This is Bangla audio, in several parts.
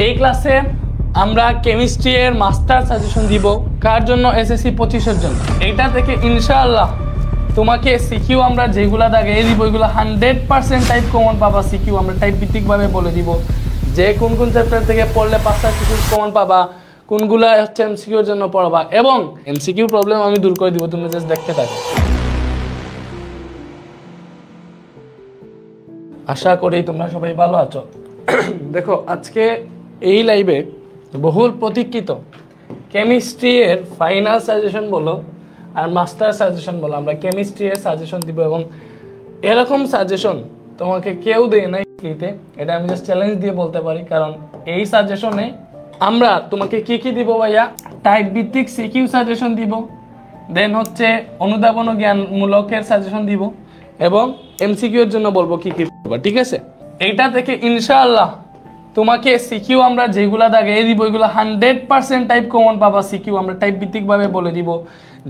এই ক্লাসে আমরা কেমিস্ট্রি এর মাস্টার সাজেশন দিব কার জন্য এসএসসি 25 এর জন্য। এটা থেকে ইনশাআল্লাহ তোমাকে সিকিউ আমরা যেগুলা দাগিয়ে দিব ওইগুলো 100% টাইপ কমন পাবা। সিকিউ আমরা টাইপ ভিত্তিকভাবে বলে দিব যে কোন কোন চ্যাপ্টার থেকে পড়লে 5টা সিকিউ কমন পাবা, কোনগুলা হচ্ছে এমসিকিউ এর জন্য পড়বা, এবং এমসিকিউ প্রবলেম আমি দূর করে দিব, তুমি জাস্ট দেখতে থাকো। আশা করি তোমরা সবাই ভালো আছো। দেখো আজকে এই লাইভে বহুল প্রতীক্ষিত কেমিস্ট্রি এর ফাইনাল সাজেশন বলো আর মাস্টার সাজেশন বলো, আমরা কেমিস্ট্রি এর সাজেশন দিব এবং এরকম সাজেশন তোমাকে কেউ দেয় নাই ফ্রিতে। এটা আমি জাস্ট চ্যালেঞ্জ দিয়ে বলতে পারি, কারণ এই সাজেশনে আমরা তোমাকে কি কি দিব ভাইয়া, টাইপ ভিত্তিক সিকিউ সাজেশন দিব, দেন হচ্ছে অনুধাবন ও জ্ঞানমূলকের সাজেশন দিব এবং এমসিকিউ এর জন্য বলবো কি কি করবা, ঠিক আছে। এইটা থেকে ইনশাআল্লাহ তোমাকে সিকিউ আমরা যেগুলা দাগিয়ে দিব ওইগুলো 100% টাইপ কমন পাবা। সিকিউ আমরা টাইপ ভিত্তিকভাবে বলে দিব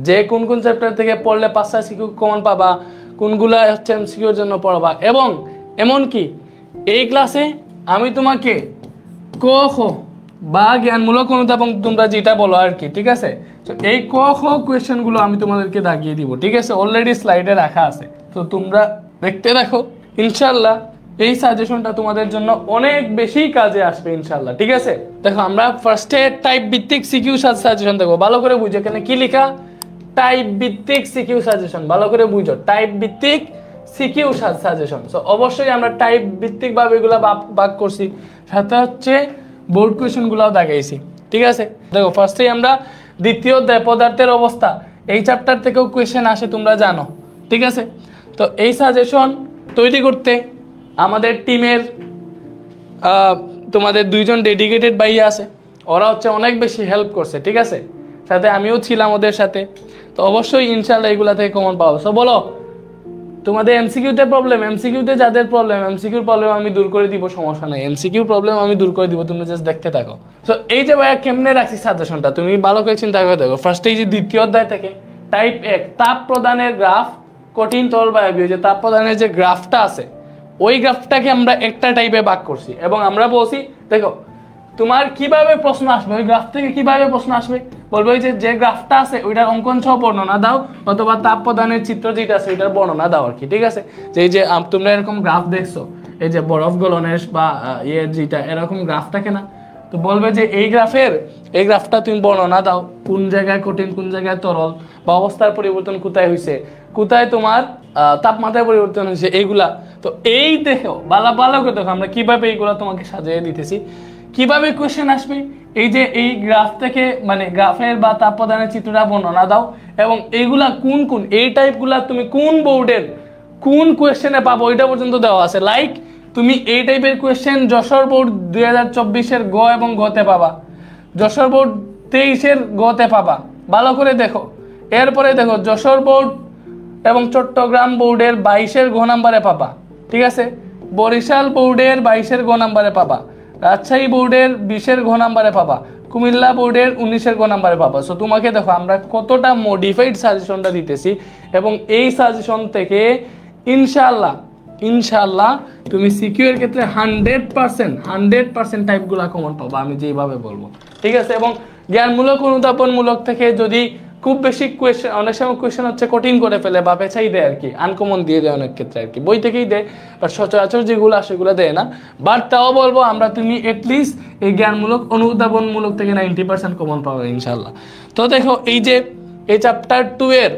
যে কোন কোন চ্যাপ্টার থেকে পড়লে 5টা সিকিউ কমন পাবা, কোনগুলা হচ্ছে এমসিকিউ এর জন্য পড়বা, এবং এমনকি এই ক্লাসে আমি তোমাকে ক খ বা জ্ঞানমূলক অনুধাবন তোমরা যেটা বলো আর কি, ঠিক আছে। তো এই ক খ কোয়েশ্চেনগুলো আমি তোমাদেরকে দাগিয়ে দিব, ঠিক আছে, অলরেডি স্লাইডে রাখা আছে, তো তোমরা দেখতে রাখো। ইনশাআল্লাহ এই সাজেশনটা তোমাদের জন্য অনেক বেশি কাজে আসবে ইনশাআল্লাহ, ঠিক আছে। দেখো আমরা ফার্স্টে টাইপ ভিত্তিক সিকিউ সাজেশন দেখো, ভালো করে বুঝো এখানে কি লেখা, টাইপ ভিত্তিক সিকিউ সাজেশন, ভালো করে বুঝো টাইপ ভিত্তিক সিকিউ সাজেশন। সো অবশ্যই আমরা টাইপ ভিত্তিক ভাবে এগুলা ভাগ করছি, সাথে হচ্ছে বোর্ড কোয়েশ্চেন গুলাও দেখাইছি, ঠিক আছে। দেখো ফার্স্টেই আমরা দ্বিতীয় অধ্যায় পদার্থের অবস্থা, এই চ্যাপ্টার থেকেও কোয়েশ্চেন আসে তোমরা জানো, ঠিক আছে। তো এই সাজেশন তৈরি করতে আমাদের টিমের তোমাদের 2জন ডেডিকেটেড ভাইয়া আছে, ওরা হচ্ছে অনেক বেশি হেল্প করছে, ঠিক আছে, সাথে আমিও ছিলাম ওদের সাথে। তো অবশ্যই ইনশাআল্লাহ এগুলা থেকে কমন পাবো। সো বলো তোমাদের এমসিকিউতে প্রবলেম, এমসিকিউতে যাদের প্রবলেম, এমসিকিউর প্রবলেম আমি দূর করে দিব, সমস্যা নাই, এমসিকিউ প্রবলেম আমি দূর করে দিব, তুমি জাস্ট দেখতে থাকো। সো এই যে ভাইয়া কেমনে রাখছি সাজেশনটা তুমি ভালো করে চিন্তা করে দেখো। ফার্স্টে এই যে দ্বিতীয় অধ্যায় থেকে টাইপ 1 তাপ প্রদানের গ্রাফ, কঠিন তরল বায়বীয় যে তাপ প্রদানের যে গ্রাফটা আছে ওই গ্রাফটাকে আমরা একটা টাইপে ভাগ করছি এবং আমরা বলছি দেখো তোমার কিভাবে প্রশ্ন আসবে, ওই গ্রাফ থেকে কিভাবে প্রশ্ন আসবে বলবো যে গ্রাফটা আছে ওইটার অঙ্কন সহ বর্ণনা দাও, অথবা তাপ প্রদানের চিত্র যেটা আছে ওইটার বর্ণনা দাও আর কি, ঠিক আছে। যে তোমরা এরকম গ্রাফ দেখছো, এই যে বরফ গলনের বা যেটা এরকম গ্রাফ থাকে না, তো বলবে যে এই গ্রাফটা তুমি বর্ণনা দাও, কোন জায়গায় কঠিন কোন জায়গায় তরল, বা অবস্থার পরিবর্তন কোথায় হয়েছে, কোথায় তোমার তাপমাত্রার পরিবর্তন হয়েছে, এইগুলা। তো এই দেখো ভালো করে দেখো আমরা কিভাবে এইগুলা তোমাকে সাজিয়ে দিতেছি, কিভাবে কোয়েশ্চেন আসবে। এই যে এই গ্রাফ থেকে মানে গ্রাফের বা তাপ প্রদানের চিত্রটা বর্ণনা দাও, এবং এইগুলা কোন এই টাইপগুলা তুমি কোন বোর্ডের কোন কোয়েশ্চেনে পাবো ওইটা পর্যন্ত দেওয়া আছে। লাইক তুমি এই টাইপের কোয়েশ্চেন যশোর বোর্ড 2024-এর গ এবং গতে পাবা, যশোর বোর্ড 23-এর গতে পাবা, ভালো করে দেখো। এরপরে দেখো যশোর বোর্ড এবং চট্টগ্রাম বোর্ডের 22-এর গ নাম্বারে পাবা, ঠিক আছে, বরিশাল বোর্ডের 22-এর গ নাম্বারে পাবা, রাজশাহী বোর্ডের 20-এর গ নাম্বারে পাবা, কুমিল্লা বোর্ডের 19-এর গ নাম্বারে পাবা। সো তোমাকে দেখো আমরা কতটা মডিফাইড সাজেশনটা দিতেছি, এবং এই সাজেশন থেকে ইনশাআল্লাহ তুমি সিকিউ এর ক্ষেত্রে 100% টাইপগুলা কমন পাবা, আমি যেভাবে বলবো, ঠিক আছে। এবং জ্ঞানমূলক অনুধাবনমূলক থেকে যদি খুব বেশি কোয়েশ্চেন, অনেক সময় কোয়েশ্চেন হচ্ছে কঠিন করে ফেলে বা পেছাই দেয় আর কি, আনকমন দিয়ে দেয় অনেক ক্ষেত্রে আর কি, বই থেকেই দেয়, বাট সচরাচর যেগুলো সেগুলো দেয় না। বাট তাও বলবো আমরা তুমি এটলিস্ট এই জ্ঞানমূলক অনুধাবনমূলক থেকে 90% কমন পাবে ইনশাআল্লাহ। তো দেখো এই যে এই চ্যাপ্টার 2 এর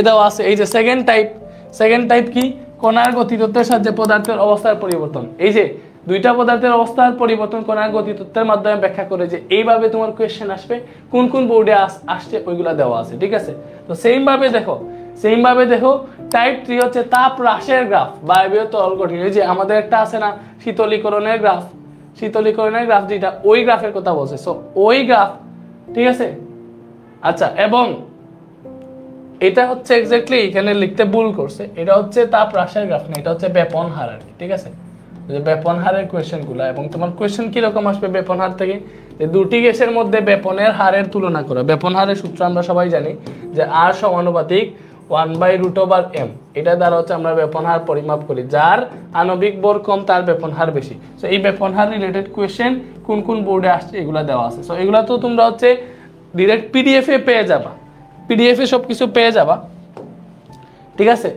দেওয়া আছে, এই যে সেকেন্ড টাইপ কি, কণার গতিতত্ত্বের সাহায্যে পদার্থের অবস্থার পরিবর্তন। এই যে দুইটা পদার্থের অবস্থার পরিবর্তন কণার গতিতত্ত্বের মাধ্যমে ব্যাখ্যা করে, যে এইভাবে তোমার কোয়েশ্চেন আসবে, কোন বোর্ডে আসছে ওইগুলা দেওয়া আছে, ঠিক আছে। তো সেম ভাবে দেখো টাইপ 3 হচ্ছে তাপ হ্রাসের গ্রাফ, বায়বীয় তরল কঠিন। এই যে আমাদের একটা আছে না শীতলীকরণের গ্রাফ যেটা, ওই গ্রাফের কথা বলছে। সো ওই গ্রাফ, ঠিক আছে, আচ্ছা। এবং এটা হচ্ছে এক্স্যাক্টলি এখানে লিখতে ভুল করছে, এটা হচ্ছে তাপ হ্রাসের গ্রাফ না, এটা হচ্ছে ব্যাপন হার আর কি, ঠিক আছে, যে ব্যাপন হারের কোয়েশ্চেনগুলো। এবং তোমার কোয়েশ্চেন কিরকম আসবে ব্যাপন হার থেকে, যে দুটি গ্যাসের মধ্যে ব্যাপনের হারের তুলনা করা। ব্যাপন হারের সূত্র আমরা সবাই জানি যে আর সমানুপাতিক 1/√m, এটা দ্বারা হচ্ছে আমরা ব্যাপন হার পরিমাপ করি, যার আণবিক ভর কম তার ব্যাপন হার বেশি। সো এই ব্যাপন হার রিলেটেড কোয়েশ্চেন কোন কোন বোর্ডে আসছে এগুলো দেওয়া আছে। সো এগুলো তো তোমরা হচ্ছে ডিরেক্ট পিডিএফ এ পেয়ে যাবা, পিডিএফ এ সব কিছু পেয়ে যাবা, ঠিক আছে।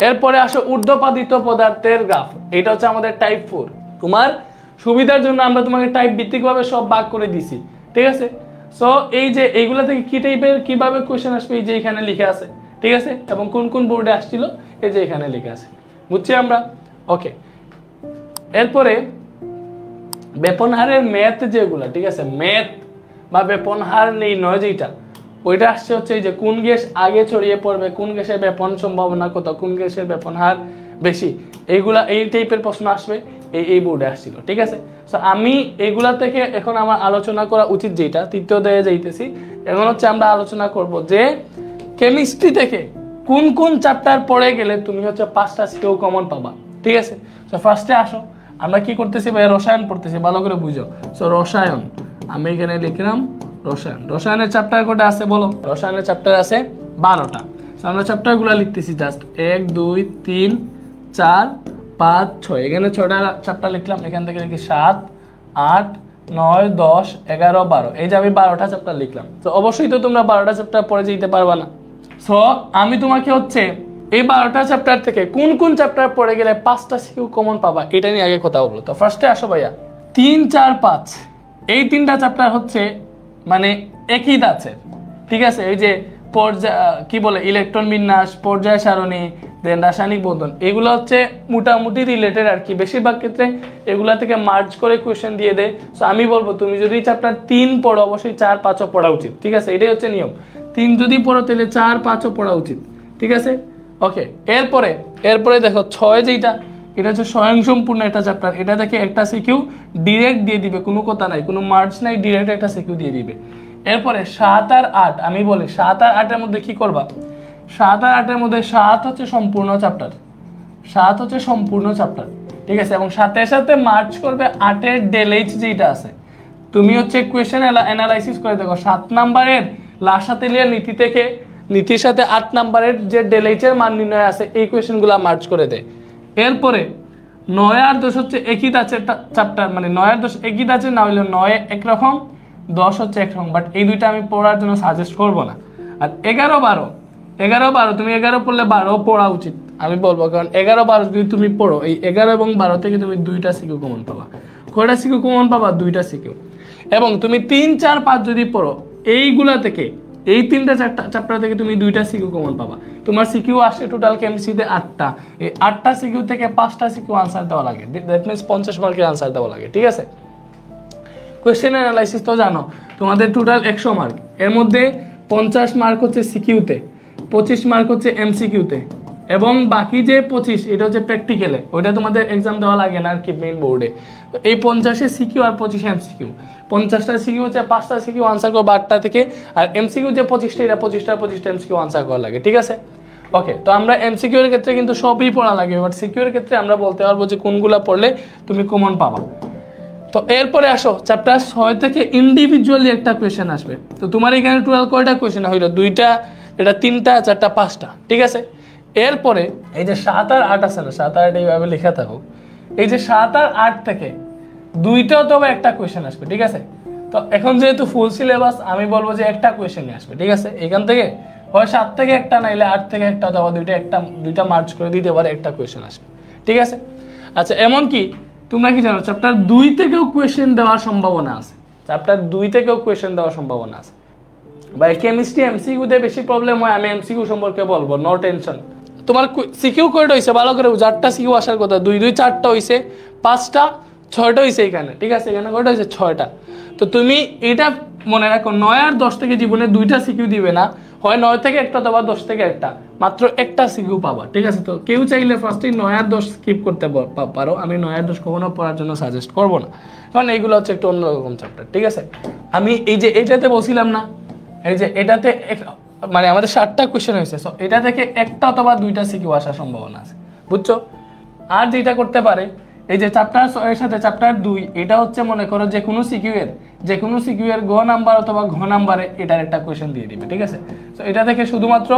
এরপরে আসো ঊর্ধ্বপাতিত পদার্থের গ্রাফ, এটা হচ্ছে আমাদের টাইপ 4। তোমার সুবিধার জন্য আমরা তোমাকে টাইপ ভিত্তিকভাবে সব ভাগ করে দিছি, ঠিক আছে। সো এই যে এইগুলা থেকে কি টাইপের কিভাবে কোশ্চেন আসবে এই যে এখানে লিখে আছে, ঠিক আছে, এবং কোন কোন বোর্ডে আসছিল এই যে এখানে লিখে আছে, বুঝছি আমরা। ওকে, এরপরে ব্যাপন হারের ম্যাথ যেগুলা, ঠিক আছে, ম্যাথ বা ব্যাপন হার নির্ণয় যেটা, ওইটা আসছে হচ্ছে এই যে কোন গ্যাস আগে ছড়িয়ে পড়বে, কোন গ্যাসের ব্যাপন সম্ভাবনা কত, কোন গ্যাসের ব্যাপন হার বেশি, এইগুলা এই টাইপের প্রশ্ন আসবে এই বোর্ডে আসছিল, ঠিক আছে। সো আমি এইগুলা থেকে এখন আমার আলোচনা করা উচিত যেটা তৃতীয় অধ্যায়ে যাইতেছি, এখন হচ্ছে আমরা আলোচনা করব যে কেমিস্ট্রি থেকে কোন কোন চ্যাপ্টার পড়ে গেলে তুমি হচ্ছে 5টা সিকিউ কমন পাবা, ঠিক আছে। সো ফার্স্টে আসো, আমরা কি করতেছি ভাই, রসায়ন পড়তেছি, ভালো করে বুঝো। সো রসায়ন, আমি এখানে লিখলাম রসায়ন। রসায়নের চ্যাপ্টার কটা আছে বলো? রসায়নের চ্যাপ্টার আছে 12টা। সো আমরা চ্যাপ্টারগুলো লিখতেছি জাস্ট 1 2 3 4 5 6, এখানে 6টা চ্যাপ্টার লিখলাম, এখান থেকে লিখি 7 8 9 10 11 12, এই যে আমি 12টা চ্যাপ্টার লিখলাম। তো অবশ্যই তো তোমরা 12টা চ্যাপ্টার পড়ে যেতে পারবা না। সো আমি তোমাকে হচ্ছে এই 12টা চ্যাপ্টার থেকে কোন কোন চ্যাপ্টার পড়ে গেলে 5টা সিকিউ কমন পাবা এটা নিয়ে আগে কথা বলবো। তো ফার্স্টে আসো ভাইয়া, 3 4 5 এই 3টা চ্যাপ্টার হচ্ছে মানে একই ধাঁচের, ঠিক আছে। এই যে কি বলে ইলেকট্রন বিন্যাস, পর্যায় সারণী, দেন রাসায়নিক বন্ধন, এগুলো হচ্ছে মোটামুটি রিলেটেড আর কি। বেশিরভাগ ক্ষেত্রে এগুলা থেকে মার্জ করে কোয়েশ্চেন দিয়ে দেয়। সো আমি বলবো তুমি যদি চ্যাপ্টার 3 পড়ো অবশ্যই 4 5ও পড়া উচিত, ঠিক আছে, এটাই হচ্ছে নিয়ম। 3 যদি পড়ো তাহলে 4 5ও পড়া উচিত, ঠিক আছে। ওকে, এরপরে দেখো 6 যেটা, এটা হচ্ছে স্বয়ংসম্পূর্ণ একটা চ্যাপ্টার, এটা থেকে একটা সিকিউ ডিরেক্ট দিয়ে দিবে, কোনো কথা নাই, কোনো মার্জ নাই, ডিরেক্ট একটা সিকিউ দিয়ে দিবে। এরপরে 7 আর 8, আমি বলি 7 আর 8 এর মধ্যে কি করবা, 7 আর 8 এর মধ্যে 7 হচ্ছে সম্পূর্ণ চ্যাপ্টার, 7 হচ্ছে সম্পূর্ণ চ্যাপ্টার, ঠিক আছে, এবং সাথে সাথে মার্চ করবে 8 এর ডেলএইচ যেটা আছে। তুমি হচ্ছে কোয়েশ্চেন অ্যানালাইসিস করে দেখো 7 নাম্বারের লাসাতেলিয়ার নীতি থেকে নীতির সাথে 8 নাম্বারের যে ডেলএইচ এর মান নির্ণয় আছে এই কোয়েশ্চেনগুলো মার্চ করে দেয়। এরপরে 9 আর 10 হচ্ছে একই ধাঁচের চ্যাপ্টার, মানে 9 আর 10 একই ধাঁচের না হলে 9 একরকম 10 হচ্ছে একরকম, বাট এই দুইটা আমি পড়ার জন্য সাজেস্ট করব না। আর 11 12 তুমি 11 পড়লে 12 পড়া উচিত আমি বলবো, কারণ 11 12 যদি তুমি পড়ো এই 11 এবং 12 থেকে তুমি 2টা সিকিউ কমন পাবা। কয়টা সিকিউ কমন পাবা? 2টা সিকিউ। এবং তুমি 3 4 5 যদি পড়ো এইগুলা থেকে, এই 3টা চ্যাপ্টার থেকে তুমি 2টা সিকিউ কমন পাবা। তোমার সিকিউ আসে টোটাল কেমিস্ট্রিতে 8টা, এই 8টা সিকিউ থেকে 5টা সিকিউ আনসার দেওয়া লাগে, দ্যাট মিন্স 50 মার্কের আনসার দেওয়া লাগে, ঠিক আছে। কোয়েশ্চেন অ্যানালাইসিস তো জানো তোমাদের টোটাল 100 মার্ক, এর মধ্যে 50 মার্ক হচ্ছে সিকিউতে, 25 মার্ক হচ্ছে এমসিকিউতে, এবং বাকি যে 25 এটা হচ্ছে প্র্যাকটিক্যালে, ওইটা তোমাদের এক্সাম দেওয়া লাগে না আর কি মেইন বোর্ডে। তো এই 50 সিকিউ আর 25 এমসিকিউ, 50টা সিকিউ হচ্ছে 5টা সিকিউ আনসার করো 8টা থেকে, আর এমসিকিউ যে 25টা এটা 25টা এমসিকিউ আনসার করা লাগে, ঠিক আছে। ওকে, তো আমরা এমসিকিউ এর ক্ষেত্রে কিন্তু সবই পড়া লাগে, বাট সিকিউ এর ক্ষেত্রে আমরা বলতে পারবো যে কোনগুলা পড়লে তুমি কমন পাবা। তো এরপরে আসো চ্যাপ্টার 6 থেকে ইন্ডিভিজুয়ালি একটা কোয়েশ্চেন আসবে। তো তোমার এখানে টোটাল কয়টা কোয়েশ্চেন হইলো? 2টা, এটা 3টা 4টা 5টা, ঠিক আছে। এরপরে এই যে 7 আর 8 আছে না, 7 আর 8 এইভাবে লেখা থাকো, এই যে 7 আর 8 থেকে 2টা অথবা একটা কোয়েশ্চেন আসবে, ঠিক আছে। তো এখন যেহেতু ফুল সিলেবাস আমি বলবো যে একটা কোয়েশ্চেনই আসবে, ঠিক আছে। এখান থেকে হয় 7 থেকে একটা, নাইলে 8 থেকে একটা অথবা 2টা মার্চ করে দিতে পারে, একটা কোয়েশ্চেন আসবে, ঠিক আছে। আচ্ছা, এমন কি তোমরা কি জানো চ্যাপ্টার 2 থেকেও কোয়েশ্চেন দেওয়ার সম্ভাবনা আছে, চ্যাপ্টার 2 থেকেও কোয়েশ্চেন দেওয়ার সম্ভাবনা আছে। ভাই কেমিস্ট্রি এমসিকিউতে বেশি প্রবলেম হয়, আমি এমসিকিউ সম্পর্কে বলবো, নো টেনশন। তোমার সিকিউ কয়টা হইছে ভালো করে, 4টা সিকিউ আসার কথা, 2 2 4টা হইছে, 5টা 6টা হইছে এখানে, ঠিক আছে। এখানে কয়টা হইছে? 6টা। তো তুমি এটা মনে রাখো 9 আর 10 থেকে জীবনে 2টা সিকিউ দিবে না, হয় 9 থেকে একটা অথবা 10 থেকে একটা, মাত্র একটা সিকিউ পাবা, ঠিক আছে। তো কেউ চাইলে ফার্স্টেই 9 আর 10 স্কিপ করতে পারো, আমি 9 আর 10 কখনো পড়ার জন্য সাজেস্ট করবো না, কারণ এইগুলো হচ্ছে একটু অন্যরকম চ্যাপ্টার, ঠিক আছে। আমি এই যে এটাতে বলছিলাম না, এই যে এটাতে মানে আমাদের 7টা কোয়েশ্চেন হয়েছে, সো এটা থেকে একটা অথবা 2টা সিকিউ আসার সম্ভাবনা আছে, বুঝছো। আর যেটা করতে পারে এই যে চ্যাপ্টার 6 এর সাথে চ্যাপ্টার 2 এটা হচ্ছে মনে করো যে কোনো সিকিউ এর গ নাম্বার অথবা ঘ নাম্বারে এটার একটা কোশ্চেন দিয়ে দিবে, ঠিক আছে। তো এটা থেকে শুধুমাত্র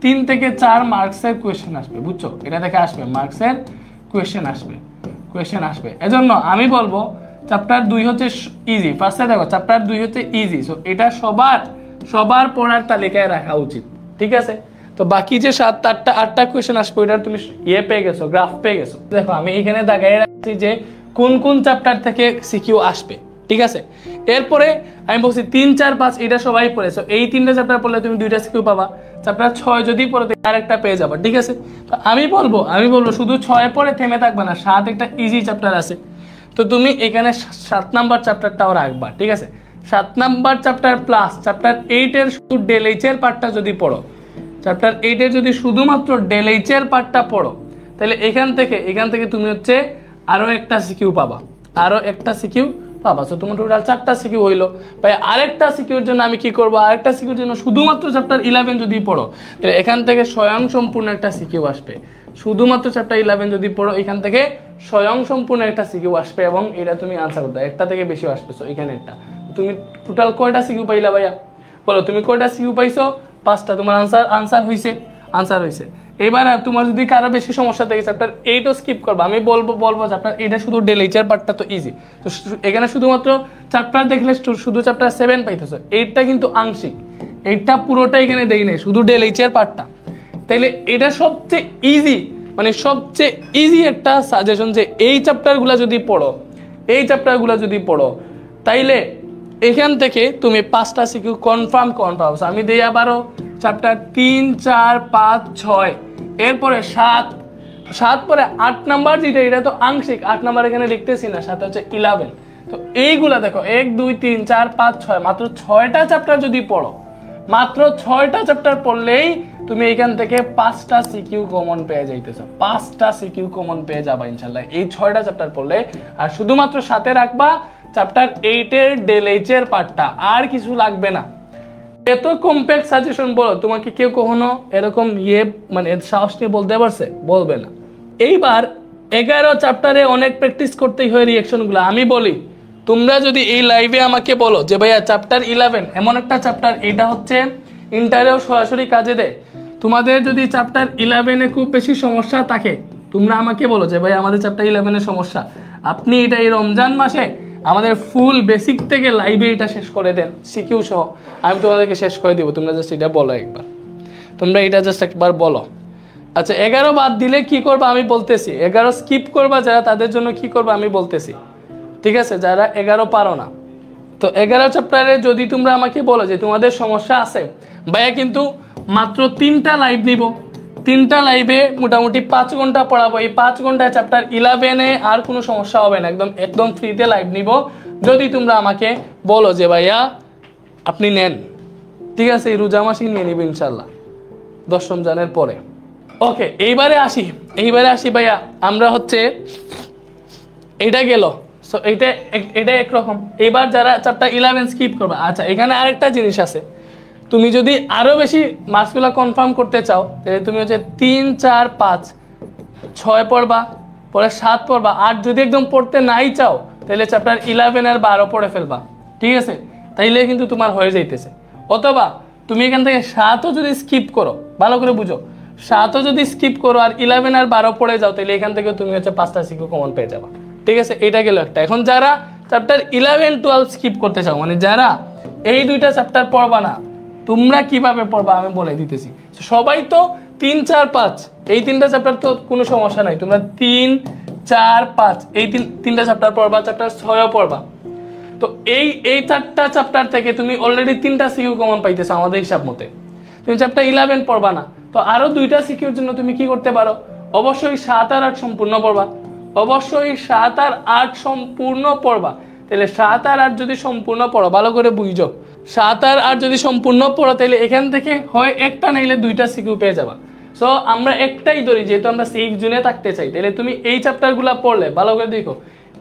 3 থেকে 4 মার্কসের কোশ্চেন আসবে, বুঝছো, এটা থেকে আসবে মার্কসের কোশ্চেন আসবে। এজন্য আমি বলবো চ্যাপ্টার 2 হচ্ছে ইজি। ফার্স্টে দেখো চ্যাপ্টার 2 হচ্ছে ইজি, সো এটা সবার পড়ার তালিকায় রাখা উচিত, ঠিক আছে। তো বাকি যে 7-8টা কোশ্চেন আসবে ওটা তুমি পেয়ে গেছো, গ্রাফ পেয়ে গেছো। দেখো আমি এখানে দাগায় রাখছি যে কোন কোন চ্যাপ্টার থেকে সিকিউ আসবে, ঠিক আছে। এরপরে আমি বলছি 3, 4, 5 এটা সবাই পড়েছো, এই 3টা চ্যাপ্টার পড়লে তুমি 2টা সিকিউ পাবা। চ্যাপ্টার 6 যদি পড়ো আরেকটা পেয়ে যাবা, ঠিক আছে। তো আমি বলবো শুধু 6 পড়ে থেমে থাকবে না, 7 একটা ইজি চ্যাপ্টার আছে, তো তুমি এখানে 7 নাম্বার চ্যাপ্টারটাও রাখবা, ঠিক আছে। 7 নাম্বার চ্যাপ্টার প্লাস চ্যাপ্টার 8 এর শুধু ডেলএইচ এর পার্টটা যদি পড়ো, চ্যাপ্টার 8 এর যদি শুধুমাত্র ডেলএইচ এর পার্টটা পড়ো, তাহলে এখান থেকে তুমি হচ্ছে আরো একটা সিকিউ পাবা, সো তোমার টোটাল 4টা সিকিউ হইলো। ভাই আরেকটা সিকিউর জন্য আমি কি করবো, আরেকটা সিকিউর জন্য শুধুমাত্র চ্যাপ্টার 11 যদি পড়ো, তাহলে এখান থেকে স্বয়ং সম্পূর্ণ একটা সিকিউ আসবে। শুধুমাত্র চ্যাপ্টার 11 যদি পড়ো, এখান থেকে স্বয়ং সম্পূর্ণ একটা সিকিউ আসবে এবং এটা তুমি আনসার করতে একটা থেকে বেশি আসবে। সো এখানে একটা তুমি টোটাল কয়টা সিকিউ পাইলা ভাইয়া, বলো তুমি কয়টা সিকিউ পাইছো? 5টা। তোমার আনসার হইছে। এবার তোমার যদি কারো বেশি সমস্যা থাকে চ্যাপ্টার 8ও স্কিপ করবা, আমি বলবো চ্যাপ্টার 8 এর শুধু ডেলএইচের পার্টটা তো ইজি, তো এখানে শুধুমাত্র চ্যাপ্টার দেখলে শুধু চ্যাপ্টার 7 পাইতেছো, 8টা কিন্তু আংশিক, 8টা পুরোটা এখানে দেই নাই, শুধু ডেলএইচের পার্টটা। তাইলে এটা সবচেয়ে ইজি একটা সাজেশন যে এই চ্যাপ্টারগুলো যদি পড়ো তাইলে এখান থেকে তুমি 5টা সিকিউ কনফার্ম পাবো। আমি দেই আবারও চ্যাপ্টার 3, 4, 5, 6, এরপরে 7 পরে 8 নাম্বার যেটা, এটা তো আংশিক, 8 নাম্বার এখানে লিখতেছি না, 7 হচ্ছে 11। তো এইগুলা দেখো 1, 2, 3, 4, 5, 6, মাত্র 6টা চ্যাপ্টার যদি পড়ো, মাত্র 6টা চ্যাপ্টার পড়লেই তুমি এখান থেকে 5টা সিকিউ কমন পেয়ে যাইতেছো, 5টা সিকিউ কমন পেয়ে যাবা ইনশাআল্লাহ এই 6টা চ্যাপ্টার পড়লে। আর শুধুমাত্র সাথে রাখবা চ্যাপ্টার 8 এর ডেলএইচ এর পার্টটা, আর কিছু লাগবে না। এত কমপ্লেক্স সাজেশন বলো তোমাকে কেউ কখনো এরকম সাহস নিয়ে বলতে পারছে? বলবে না। এইবার 11 চ্যাপ্টারে অনেক প্র্যাকটিস করতেই হয় রিঅ্যাকশনগুলো। আমি বলি তোমরা যদি এই লাইভে আমাকে বলো যে ভাইয়া চ্যাপ্টার 11 এমন একটা চ্যাপ্টার, এটা হচ্ছে ইন্টারেও সরাসরি কাজে দেয়, তোমাদের যদি চ্যাপ্টার 11 এ খুব বেশি সমস্যা থাকে, তোমরা আমাকে বলো যে ভাই আমাদের চ্যাপ্টার 11 এর সমস্যা, আপনি এটা এই রমজান মাসে আমাদের ফুল বেসিক থেকে লাইভে এটা শেষ করে দেন সিকিউ সহ, আমি তোমাদেরকে শেষ করে দিব। তোমরা জাস্ট এটা বলো একবার বলো। আচ্ছা 11 বাদ দিলে কি করবা আমি বলতেছি, 11 স্কিপ করবা যারা তাদের জন্য কি করবা আমি বলতেছি, ঠিক আছে। যারা 11 পারো না, তো 11 চ্যাপ্টারে যদি তোমরা আমাকে বলো যে তোমাদের সমস্যা আছে ভাইয়া, কিন্তু মাত্র 3টা লাইভ নিব, 3টা লাইভে মোটামুটি 5 ঘন্টা পড়াবো, এই 5 ঘন্টায় চ্যাপ্টার 11 আর কোনো সমস্যা হবে না, একদম ফ্রিতে লাইভ নিব যদি তোমরা আমাকে বলো যে ভাইয়া আপনি নেন, ঠিক আছে। এই রোজা মাসই নিয়ে নিব ইনশাল্লাহ 10 রমজানের পরে। ওকে, এইবারে আসি ভাইয়া, আমরা হচ্ছে এটা গেল, সো এটা একরকম। এবার যারা চ্যাপ্টার 11 স্কিপ করবে, আচ্ছা এখানে আরেকটা জিনিস আছে, তুমি যদি আরো বেশি মার্কসগুলো কনফার্ম করতে চাও তাহলে তুমি হচ্ছে 3, 4, 5, 6 পড়বা, পরে 7 পড়বা, 8 যদি একদম পড়তে নাই চাও তাহলে চ্যাপ্টার 11 আর 12 পড়ে ফেলবা, ঠিক আছে। তাইলে কিন্তু তোমার হয়ে যাইতেছে। অথবা তুমি এখান থেকে 7ও যদি স্কিপ করো, ভালো করে বুঝো, 7ও যদি স্কিপ করো আর 11 আর 12 পড়ে যাও, তাহলে এখান থেকে তুমি হচ্ছে 5টা সিকিউ কমন পেয়ে যাবা, ঠিক আছে। এটা গেল একটা। এখন যারা চ্যাপ্টার 11, 12 স্কিপ করতে চাও, মানে যারা এই 2টা চ্যাপ্টার পড়বা না, তোমরা কিভাবে পড়বা আমি বলে দিতেছি। সবাই তো 3, 4, 5 এই 3টা চ্যাপ্টার তো কোনো সমস্যা নাই, তোমরা 3, 4, 5 এই 3টা চ্যাপ্টার পড়বা, চ্যাপ্টার 6ও পড়বা। তো এই 4টা চ্যাপ্টার থেকে তুমি অলরেডি 3টা সিকিউ কমন পাইতেছো আমাদের হিসাব মতে। তুমি চ্যাপ্টার 11 পড়বা না, তো আরো 2টা সিকিউর জন্য তুমি কি করতে পারো, অবশ্যই 7 আর 8 সম্পূর্ণ পড়বা, তাহলে 7 আর 8 যদি সম্পূর্ণ পড়ো, ভালো করে বুঝো, 7 আর 8 যদি সম্পূর্ণ পড়ো তাহলে এখান থেকে হয় একটা নাইলে 2টা সিকিউ পেয়ে যাবা। সো আমরা একটাই ধরি, যেহেতু আমরা 6 জুনে থাকতে চাই, তাহলে তুমি এই চ্যাপ্টারগুলো পড়লে, ভালো করে দেখো,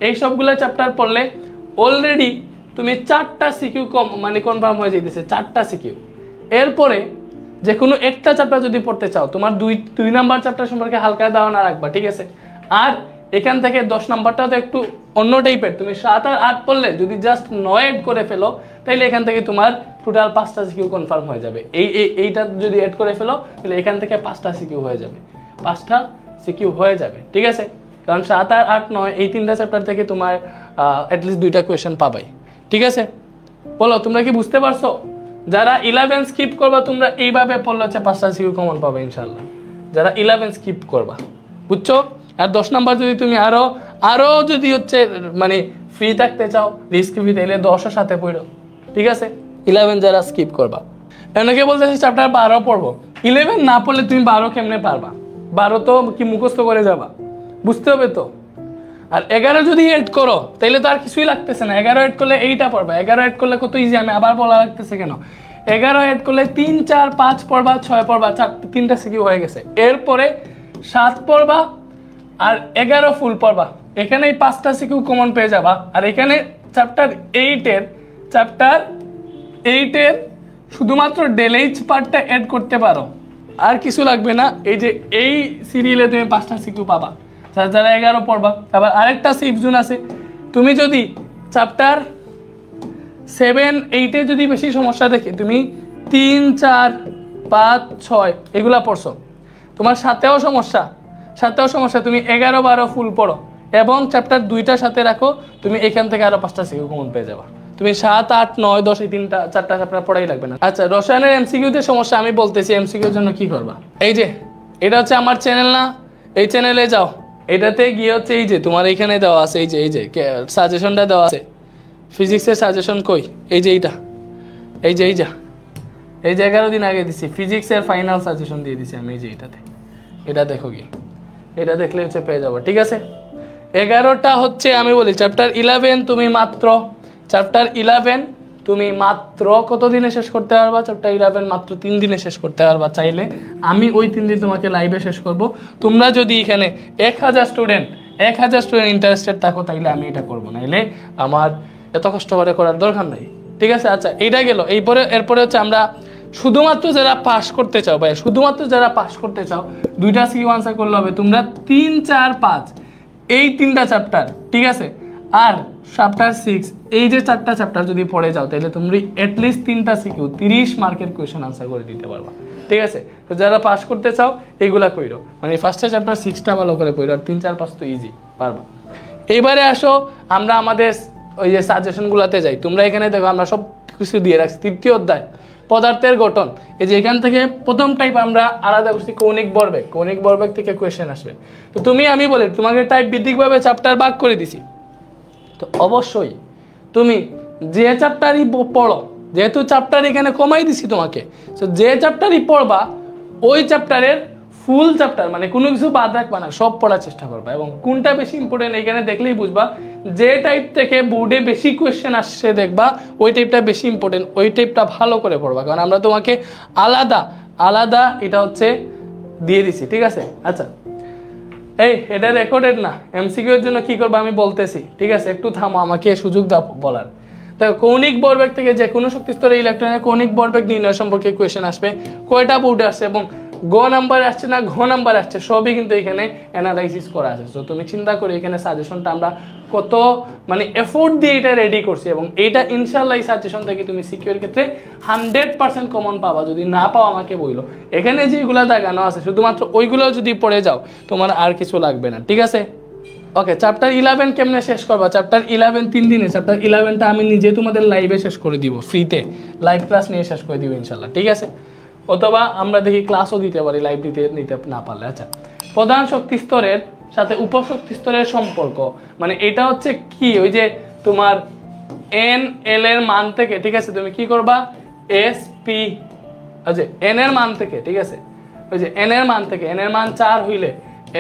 এই সবগুলো চ্যাপ্টার পড়লে অলরেডি তুমি 4টা সিকিউ কনফার্ম হয়ে যাইতেছে, 4টা সিকিউ। এরপরে যে কোনো একটা চ্যাপ্টার যদি পড়তে চাও, তোমার 2 নাম্বার চ্যাপ্টার সম্পর্কে হালকা ধারণা রাখবা, ঠিক আছে। আর এখান থেকে 10 নাম্বারটা তো একটু অন্য টাইপের, তুমি 7 আর 8 পড়লে যদি জাস্ট 9 এড করে ফেলো তাহলে এখান থেকে তোমার টোটাল 5টা সিকিউ কনফার্ম হয়ে যাবে। এইটা যদি এড করে ফেলো তাহলে এখান থেকে 5টা সিকিউ হয়ে যাবে, 5টা সিকিউ হয়ে যাবে, ঠিক আছে। কারণ 7 আর 8 9 এই 3টা চ্যাপ্টার থেকে তোমার অ্যাটলিস্ট 2টা কোয়েশ্চেন পাবাই, ঠিক আছে। বলো তোমরা কি বুঝতে পারছো? যারা 11 স্কিপ করবা তোমরা এইভাবে পড়লে হচ্ছে 5টা সিকিউ কমন পাবে ইনশাআল্লাহ, যারা 11 স্কিপ করবা, বুঝছো। আর 10 নাম্বার যদি তুমি আরো যদি হচ্ছে মানে ফ্রি থাকতে চাও, রিস্ক ফ্রি, তাইলে 10 এর সাথে পড়ো, ঠিক আছে। 11 যারা স্কিপ করবা, অনেকে বলতেছে চ্যাপ্টার 12 পড়বো, 11 না পড়লে তুমি 12 কেমনে পারবা? 12 তো কি মুখস্থ করে যাবা, বুঝতে হবে তো। আর 11 যদি এড করো তাহলে তো আর কিছুই লাগতেছে না, 11 এড করলে এইটা পড়বা, 11 এড করলে কত ইজি, আমি আবার বলা লাগতেছে কেন, 11 এড করলে 3 4 5 পড়বা, 6 পড়বা, 3টা সিকিউ হয়ে গেছে। এরপরে 7 পড়বা আর 11 ফুল পড়বা, এখানে 5টা সিকিউ কমন পেয়ে যাবা। আর এখানে চ্যাপ্টার 8 এর শুধুমাত্র ডেলএইচ পার্টটা এড করতে পারো, আর কিছু লাগবে না। এই যে এই সিরিয়ালে তুমি 5টা সিকিউ পাবা যারা 11 পড়বা। আবার আরেকটা সেফ জোন আছে, তুমি যদি চ্যাপ্টার 7 8 যদি বেশি সমস্যা দেখে তুমি 3 4 5 6 এগুলা পড়ছো, তোমার সাথেও সমস্যা, তুমি 11 12 ফুল পড়ো এবং চ্যাপ্টার 2টার সাথে রাখো, তুমি এখান থেকে আরো 5টা সিকিউ কমন পেয়ে যাবা। তুমি 7 8 9 10 এই 4টা চ্যাপ্টার পড়াই লাগবে না। আচ্ছা, রসায়নের এমসিকিউতে সমস্যা আমি বলতেছি, এমসিকিউর জন্য কি করবা। এই যে এটা হচ্ছে আমার চ্যানেল না, এই চ্যানেলে যাও, এটাতে গিয়ে হচ্ছে এই যে তোমার এখানে দেওয়া আছে, এই যে সাজেশনটা দেওয়া আছে, ফিজিক্সের সাজেশন কই, এই যে এইটা, এই যে 11 দিন আগে দিছি ফিজিক্সের ফাইনাল সাজেশন দিয়ে দিছি আমি, এই যে এটা দেখো কি, এটা দেখলে হচ্ছে পেয়ে যাবো, ঠিক আছে। 11টা হচ্ছে আমি বলি চ্যাপ্টার 11 তুমি মাত্র কত দিনে শেষ করতে পারবা? চ্যাপ্টার 11 মাত্র 3 দিনে শেষ করতে পারবা চাইলে। আমি ওই 3 দিন তোমাকে লাইভে শেষ করব। তোমরা যদি এখানে 1000 স্টুডেন্ট ইন্টারেস্টেড থাকো তাইলে আমি এটা করবো, নাইলে আমার এত কষ্ট করে করার দরকার নাই, ঠিক আছে। আচ্ছা, এইটা গেল। এরপরে হচ্ছে আমরা শুধুমাত্র যারা পাস করতে চাও ভাই, শুধুমাত্র যারা পাস করতে চাও 2টা সিকিউ আনসার করলে হবে। তোমরা 3 4 5 এই 3টা চ্যাপ্টার, ঠিক আছে, আর চ্যাপ্টার 6 এই যে 4টা চ্যাপ্টার যদি পড়ে যাও তাহলে তুমি অ্যাটলিস্ট 3টা সিকিউ 30 মার্কের কোয়েশ্চেন আনসার করে দিতে পারবা, ঠিক আছে। তো যারা পাস করতে চাও এইগুলা কইরো, মানে ফার্স্টে চ্যাপ্টার 6টা ভালো করে পড়ো, আর 3 4 5 তো ইজি পারবা। এইবারে আসো আমরা আমাদের ওই যে সাজেশনগুলোতে যাই। তোমরা এখানে দেখো আমরা সব কিছু দিয়ে রাখছি। 3য় অধ্যায় পদার্থের গঠন, এই যে এখান থেকে প্রথম টাইপ আমরা আলাদা করছি কৌণিক ভরবেগ থেকে কোয়েশ্চেন আসবে। তো আমি বলি তোমাকে টাইপ ভিত্তিকভাবে চ্যাপ্টার ভাগ করে দিছি, তো অবশ্যই তুমি যে চ্যাপ্টারই পড়ো, যেহেতু চ্যাপ্টার এখানে কমাই দিছি তোমাকে, তো যে চ্যাপ্টারই পড়বা ওই চ্যাপ্টারের ফুল চ্যাপ্টার মানে কোনো কিছু বাদ রাখবা না, সব পড়ার চেষ্টা করবা। এবং কোনটা বেশি ইম্পর্টেন্ট এখানে দেখলেই বুঝবা, যে টাইপ থেকে বোর্ডে বেশি কোয়েশ্চেন আসছে দেখবা ওই টাইপটা বেশি ইম্পর্টেন্ট, ওই টাইপটা ভালো করে পড়বা, কারণ আমরা তোমাকে আলাদা এটা হচ্ছে দিয়ে দিছি, ঠিক আছে। আচ্ছা, এটা রেকর্ডেড না, এমসিকিউ এর জন্য কি করবো আমি বলতেছি, ঠিক আছে, একটু থামো, আমাকে সুযোগ দাও বলার। দেখো, কৌণিক ভরবেগ থেকে যে কোনো শক্তি স্তরে ইলেকট্রনের কৌণিক ভরবেগ নির্ণয় সম্পর্কে কোয়েশ্চেন আসবে, কয়টা বোর্ডে আসছে এবং গ নাম্বার আসছে না ঘ নাম্বার আসছে, সবই কিন্তু এখানে অ্যানালাইসিস করা আছে। তো তুমি চিন্তা করে এখানে সাজেশনটা আমরা কত মানে এফোর্ট দিয়ে এটা রেডি করছি, এবং এইটা ইনশাআল্লাহ এই সাজেশন থেকে তুমি সিকিউর ক্ষেত্রে 100% কমন পাবা। যদি না পাও আমাকে বইলো, এখানে যেগুলো দেখানো আছে শুধুমাত্র ওইগুলো যদি পড়ে যাও তোমার আর কিছু লাগবে না, ঠিক আছে। ওকে, চ্যাপ্টার 11 কেমনে শেষ করবা? চ্যাপ্টার 11 3 দিনে, চ্যাপ্টার 11টা আমি নিজে তোমাদের লাইভে শেষ করে দিব, ফ্রিতে লাইভ ক্লাস নিয়ে শেষ করে দিব ইনশাআল্লাহ, ঠিক আছে। অথবা আমরা দেখি ক্লাসও দিতে পারি লাইভ নিতে না পারলে। আচ্ছা, প্রধান শক্তি স্তরের সাথে উপশক্তি স্তরের সম্পর্ক, মানে এটা হচ্ছে কি, ওই যে তোমার এন এল এর মান থেকে, ঠিক আছে, তুমি কি করবা এস পি, আচ্ছা এন এর মান থেকে, ঠিক আছে, ওই যে এন এর মান থেকে, এন এর মান 4 হইলে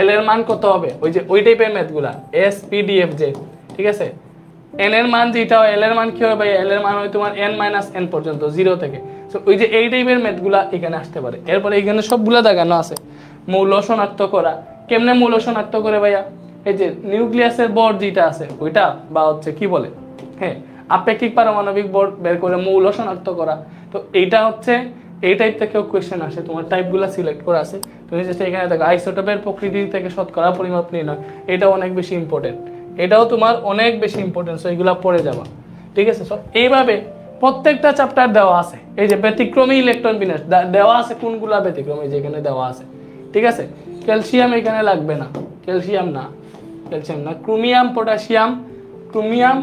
এল এর মান কত হবে, ওই যে ওই টাইপের ম্যাথগুলা S P D F J, ঠিক আছে। এন এর মান যেটা হয়, এল এর মান কি হবে, এল এর মান হয় তোমার n - n পর্যন্ত 0 থেকে। সো ওই যে এই টাইপের ম্যাথগুলা এখানে আসতে পারে। এরপরে এখানে সবগুলা দেখানো আছে। মৌল শনাক্ত করা, কেমনে মৌল শনাক্ত করে ভাইয়া, এই যে নিউক্লিয়াসের বর যেটা আছে ওইটা, বা হচ্ছে কি বলে, হ্যাঁ, আপেক্ষিক পারমাণবিক বর বের করে মৌল শনাক্ত করা। তো এইটা হচ্ছে এই টাইপ থেকেও কোয়েশ্চেন আসে, তোমার টাইপগুলো সিলেক্ট করা আছে, তুমি জাস্ট এখানে দেখো আইসোটোপের প্রকৃতি থেকে শতকরা পরিমাপ নির্ণয়, এটাও অনেক বেশি ইম্পর্টেন্ট, এটাও তোমার অনেক বেশি ইম্পর্টেন্ট, সো এগুলো পড়ে যাবা, ঠিক আছে। সো এইভাবে প্রত্যেকটা চ্যাপ্টার দেওয়া আছে। এই যে ব্যতিক্রমী ইলেকট্রন বিন্যাস দেওয়া আছে, কোনগুলা ব্যতিক্রমী যেখানে দেওয়া আছে, ঠিক আছে। ক্যালসিয়াম এখানে লাগবে না, ক্যালসিয়াম না, ক্রোমিয়াম, পটাশিয়াম, ক্রোমিয়াম,